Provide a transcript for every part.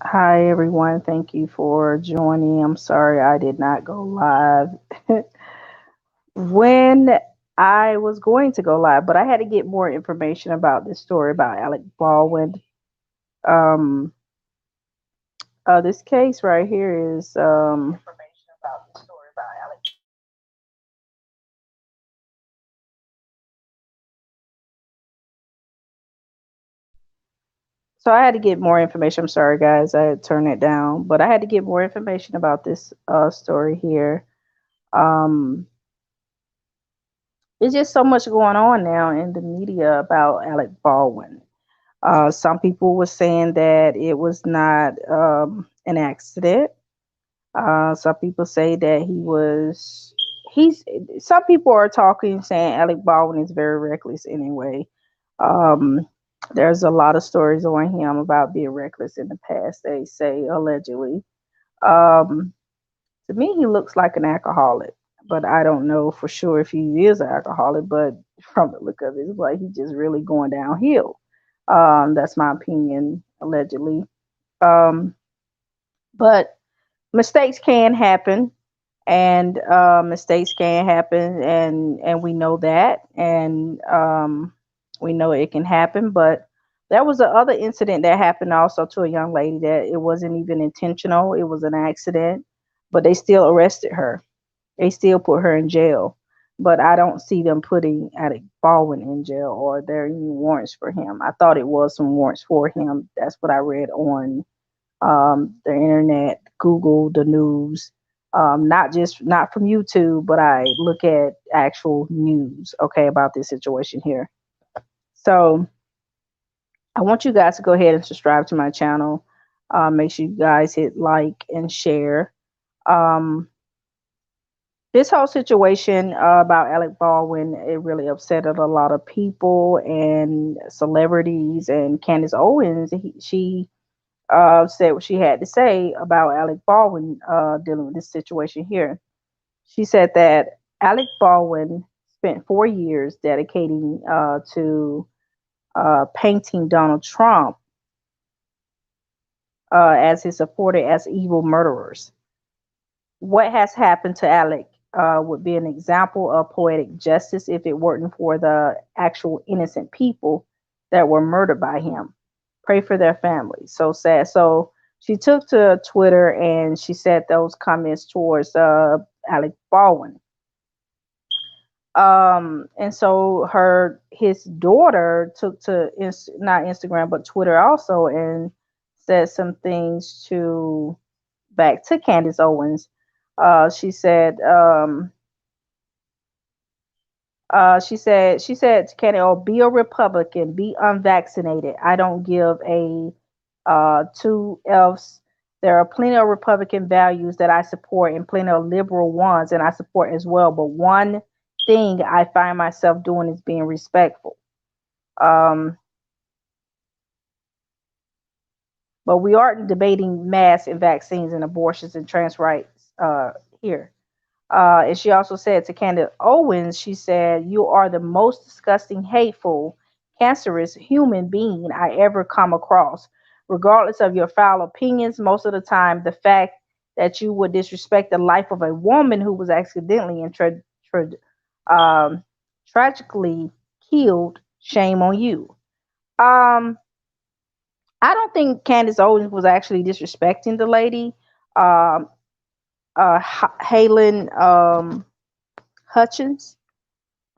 Hi, everyone. Thank you for joining. I'm sorry I did not go live when I was going to go live, but I had to get more information about this story about Alec Baldwin. Um, this case right here is so I had to get more information. I'm sorry, guys, I had to turn it down, but I had to get more information about this story here. Um, there's just so much going on now in the media about Alec Baldwin. Some people were saying that it was not an accident. Some people say that he's, some people are talking saying Alec Baldwin is very reckless anyway. Um, there's a lot of stories on him about being reckless in the past, they say, allegedly. Um, to me, he looks like an alcoholic, but I don't know for sure if he is an alcoholic. But from the look of it, it's like he's just really going downhill. That's my opinion, allegedly. Um, but mistakes can happen, and mistakes can happen, and we know that, and we know it can happen. But there was a other incident that happened also to a young lady that it wasn't even intentional; it was an accident, but they still arrested her. They still put her in jail. But I don't see them putting Alec Baldwin in jail or there are any warrants for him. I thought it was some warrants for him. That's what I read on the internet, Google, the news. Not from YouTube, but I look at actual news, okay, about this situation here. So I want you guys to go ahead and subscribe to my channel. Make sure you guys hit like and share. Um, this whole situation about Alec Baldwin, it really upset a lot of people and celebrities. And Candace Owens, she said what she had to say about Alec Baldwin dealing with this situation here. She said that Alec Baldwin spent 4 years dedicating to painting Donald Trump as his supporter as evil murderers. What has happened to Alec would be an example of poetic justice if it weren't for the actual innocent people that were murdered by him. Pray for their families. So sad. So she took to Twitter and she said those comments towards Alec Baldwin. And so his daughter took to not Instagram but Twitter also and said some things to back to Candace Owens. She said she said to Candace, "Oh, be a Republican, be unvaccinated. I don't give a two F's. There are plenty of Republican values that I support and plenty of liberal ones and I support as well. But one thing I find myself doing is being respectful. Um, but we aren't debating masks and vaccines and abortions and trans rights here." And she also said to Candace Owens, she said, "You are the most disgusting, hateful, cancerous human being I ever come across. Regardless of your foul opinions, most of the time, the fact that you would disrespect the life of a woman who was accidentally and um, tragically killed, shame on you." Um, I don't think Candace Owens was actually disrespecting the lady. Um, Halen Hutchins.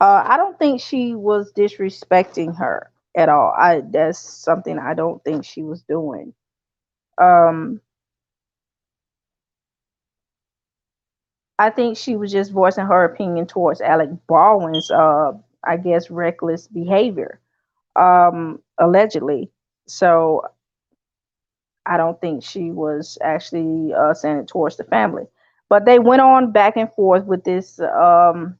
I don't think she was disrespecting her at all. I That's something I don't think she was doing. Um, I think she was just voicing her opinion towards Alec Baldwin's, I guess, reckless behavior, allegedly. So I don't think she was actually saying it towards the family. But they went on back and forth with this, all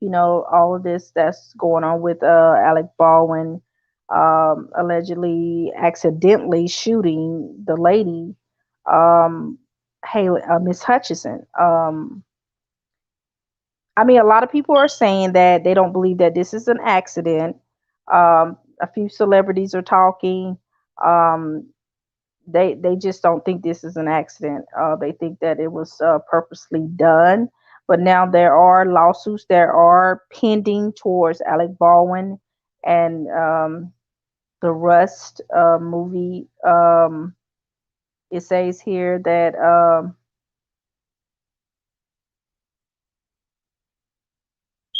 of this that's going on with Alec Baldwin allegedly accidentally shooting the lady, um, Miss Hutchison. I mean, a lot of people are saying that they don't believe that this is an accident. A few celebrities are talking. Um, they just don't think this is an accident. They think that it was purposely done. But now there are lawsuits that are pending towards Alec Baldwin and the Rust movie. It says here that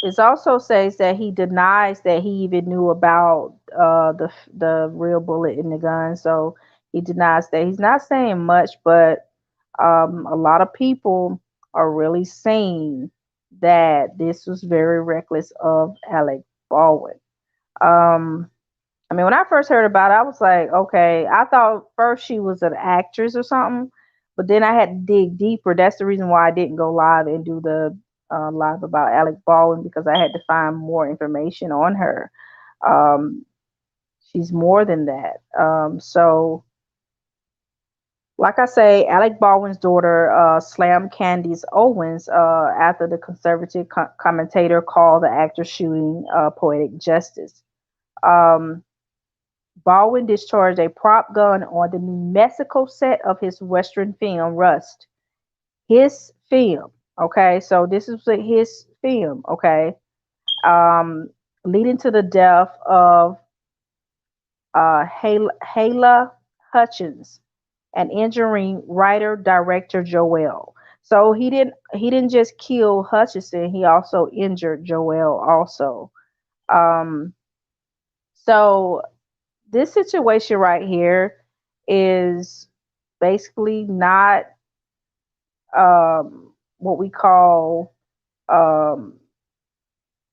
it also says that he denies that he even knew about the real bullet in the gun. So he denies that. He's not saying much, but a lot of people are really saying that this was very reckless of Alec Baldwin. Um, I mean, when I first heard about it, I was like, okay, I thought first she was an actress or something, but then I had to dig deeper. That's the reason why I didn't go live and do the live about Alec Baldwin, because I had to find more information on her. Um, she's more than that. So, like I say, Alec Baldwin's daughter slammed Candace Owens after the conservative commentator called the actor shooting poetic justice. Um, Baldwin discharged a prop gun on the New Mexico set of his Western film Rust. His film, okay, so this is his film, okay, um, leading to the death of Hayla Hutchins and injuring writer director Joel. So he didn't just kill Hutchinson, he also injured Joel also. Um, so this situation right here is basically not what we call um,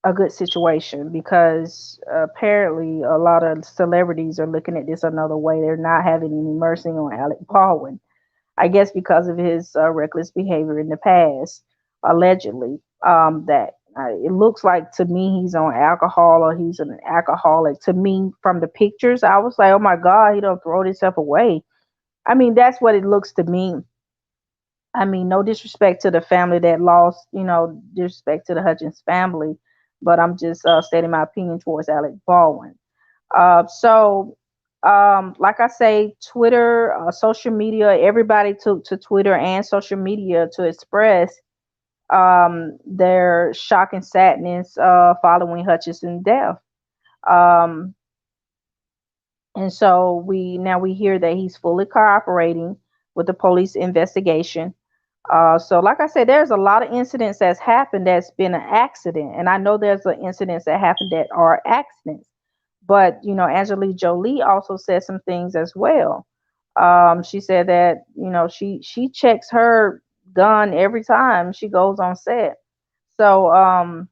a good situation, because apparently a lot of celebrities are looking at this another way. They're not having any mercy on Alec Baldwin. I guess because of his reckless behavior in the past, allegedly. That it looks like to me he's on alcohol, or he's an alcoholic. To me, from the pictures, I was like, oh my God, he don't throw himself away. I mean, that's what it looks to me. I mean, no disrespect to the family that lost, disrespect to the Hutchins family, but I'm just stating my opinion towards Alec Baldwin. Like I say, Twitter, social media, everybody took to Twitter and social media to express their shock and sadness following Hutchinson's death. Um, and so we hear that he's fully cooperating with the police investigation. So, like I said, there's a lot of incidents that's happened that's been an accident, and I know there's incidents that happened that are accidents. But Angelique Jolie also said some things as well. She said that she checks her gun every time she goes on set. So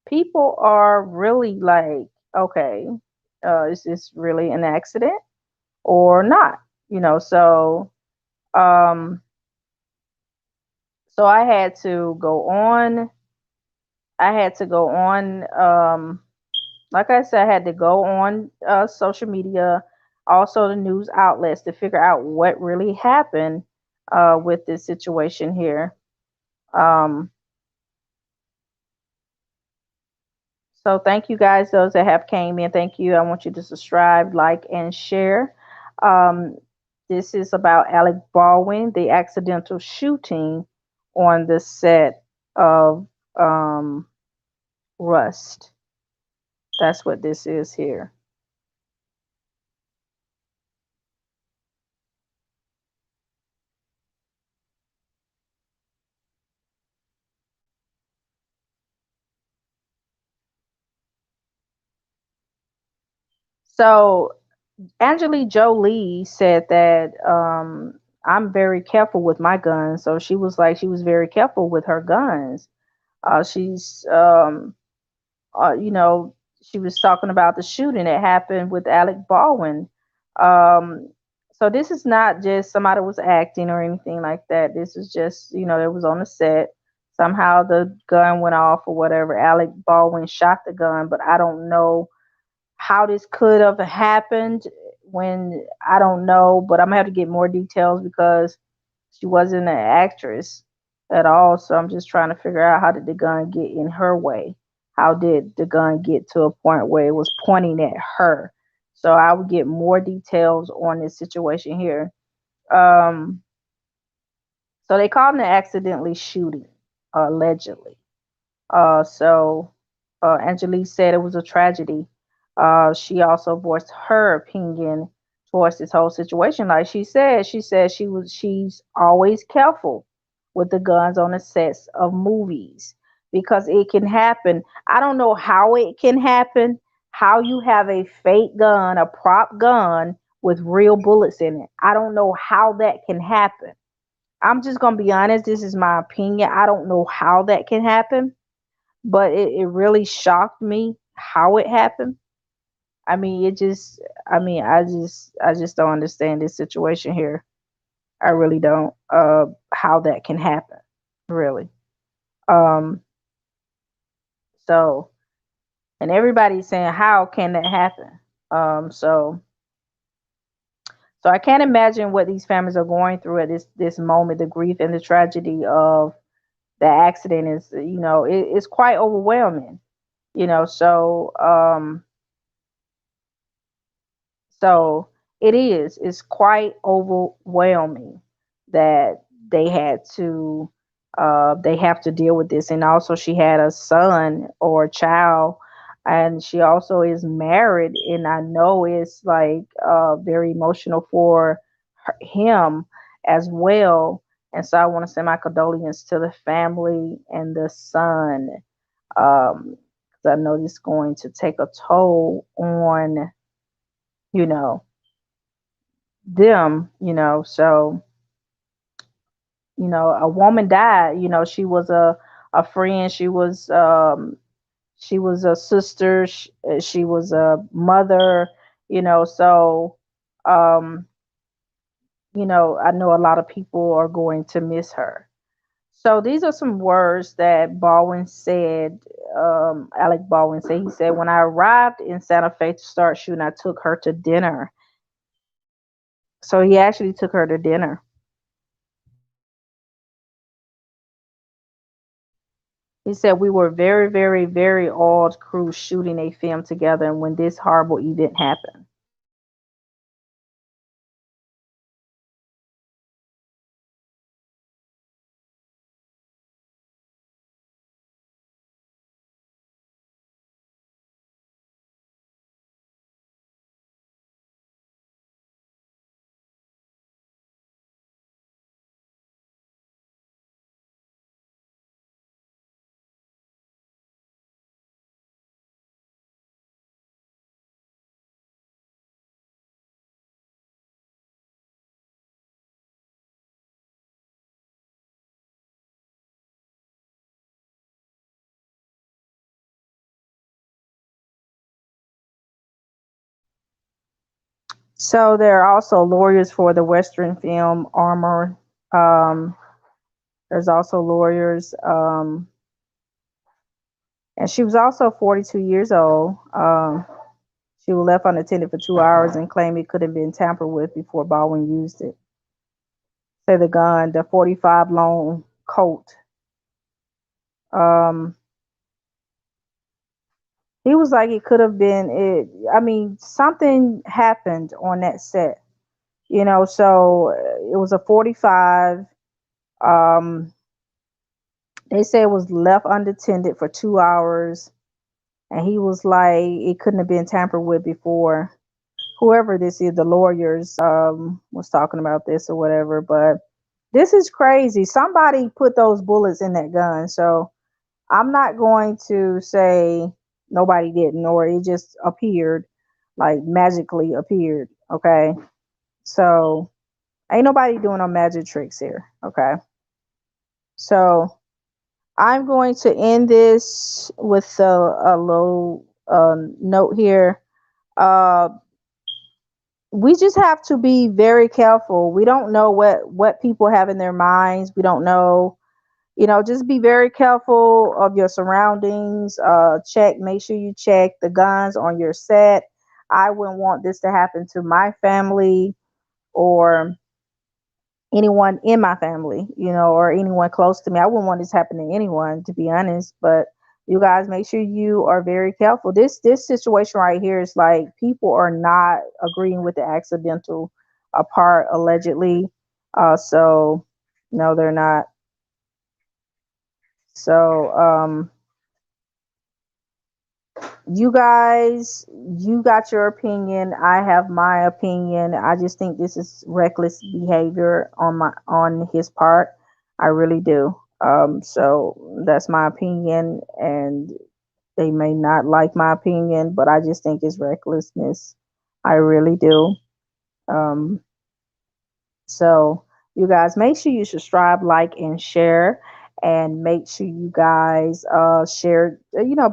people are really like, okay, is this really an accident or not? So um, so I had to go on. I had to go on. Like I said, I had to go on social media, also the news outlets, to figure out what really happened with this situation here. Um, so thank you guys, those that have came in. Thank you. I want you to subscribe, like, and share. Um, this is about Alec Baldwin, the accidental shooting on the set of Rust. That's what this is here. So Angelique Jolie said that I'm very careful with my guns. So she was like, she was very careful with her guns. She's you know, she was talking about the shooting that happened with Alec Baldwin. Um, so this is not just somebody was acting or anything like that. This is just, it was on the set. Somehow the gun went off or whatever. Alec Baldwin shot the gun, but I don't know how this could have happened. When I don't know, but I'm gonna have to get more details because she wasn't an actress at all. So I'm just trying to figure out, how did the gun get in her way? How did the gun get to a point where it was pointing at her? So I would get more details on this situation here. Um, so they called it an accidentally shooting, allegedly. Angelique said it was a tragedy. She also voiced her opinion towards this whole situation. Like she said she's always careful with the guns on the sets of movies because it can happen. I don't know how it can happen. How you have a fake gun, a prop gun with real bullets in it. I don't know how that can happen. I'm just gonna be honest. This is my opinion. I don't know how that can happen, but it really shocked me how it happened. I mean, I just don't understand this situation here. I really don't. How that can happen, really. Um, so, and everybody's saying, how can that happen? Um, so, so I can't imagine what these families are going through at this moment. The grief and the tragedy of the accident is, it's quite overwhelming. You know, so um, So it is. It's quite overwhelming that they had to they have to deal with this. And also she had a son or a child, and she also is married, and I know it's like very emotional for him as well. And so I want to send my condolences to the family and the son. 'Cause I know this is going to take a toll on, you know, them, so, a woman died. She was a friend, she was a sister, she was a mother, so, um I know a lot of people are going to miss her. So these are some words that Baldwin said. Alec Baldwin said, he said, when I arrived in Santa Fe to start shooting, I took her to dinner. So he actually took her to dinner. He said, we were very, very, very old crew shooting a film together, and when this horrible event happened. So there are also lawyers for the Western film Armor. Um, there's also lawyers. And she was also 42 years old. She was left unattended for 2 hours and claimed it could have been tampered with before Baldwin used it. Say the gun, the 45 long Colt. Um, he was like, it could have been it. I mean, something happened on that set, so it was a 45. Um, they say it was left unattended for 2 hours, and he was like, it couldn't have been tampered with before. Whoever this is, the lawyers was talking about this or whatever, but this is crazy. Somebody put those bullets in that gun, so I'm not going to say nobody didn't, or it just appeared, like magically appeared. Okay, so ain't nobody doing no magic tricks here. Okay, so I'm going to end this with a little note here. Uh, we just have to be very careful. We don't know what people have in their minds. We don't know. Just be very careful of your surroundings. Make sure you check the guns on your set. I wouldn't want this to happen to my family or anyone in my family, or anyone close to me. I wouldn't want this to happen to anyone, to be honest. But you guys, make sure you are very careful. This situation right here is like people are not agreeing with the accidental part, allegedly. So no, they're not. So you guys, you got your opinion. I have my opinion. I just think this is reckless behavior on his part. I really do. So that's my opinion, and they may not like my opinion, but I just think it's recklessness. I really do. Um, so you guys make sure you subscribe, like, and share. And make sure you guys share,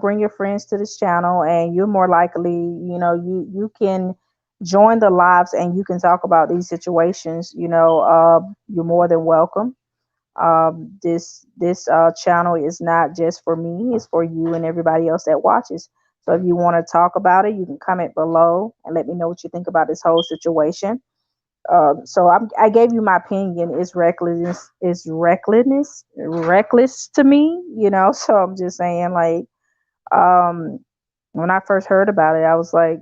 bring your friends to this channel, and you're more likely, you can join the lives and you can talk about these situations. You're more than welcome. This channel is not just for me, it's for you and everybody else that watches. So if you want to talk about it, you can comment below and let me know what you think about this whole situation. I gave you my opinion. It's recklessness. It's reckless to me. So I'm just saying, like, um, when I first heard about it, I was like,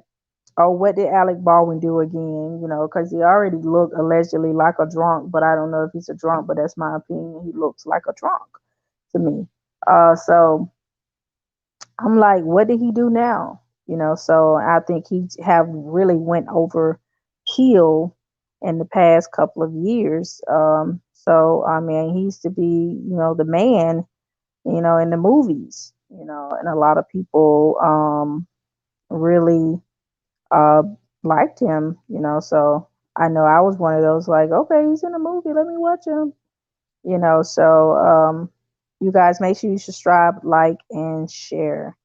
oh, what did Alec Baldwin do again? Because he already looked allegedly like a drunk, but I don't know if he's a drunk. But that's my opinion. He looks like a drunk to me. So I'm like, what did he do now? So I think he have really went over heel in the past couple of years. So I mean, he used to be, the man, in the movies, and a lot of people really uh liked him, So I know I was one of those like, okay, he's in a movie, let me watch him, So you guys make sure you subscribe, like, and share.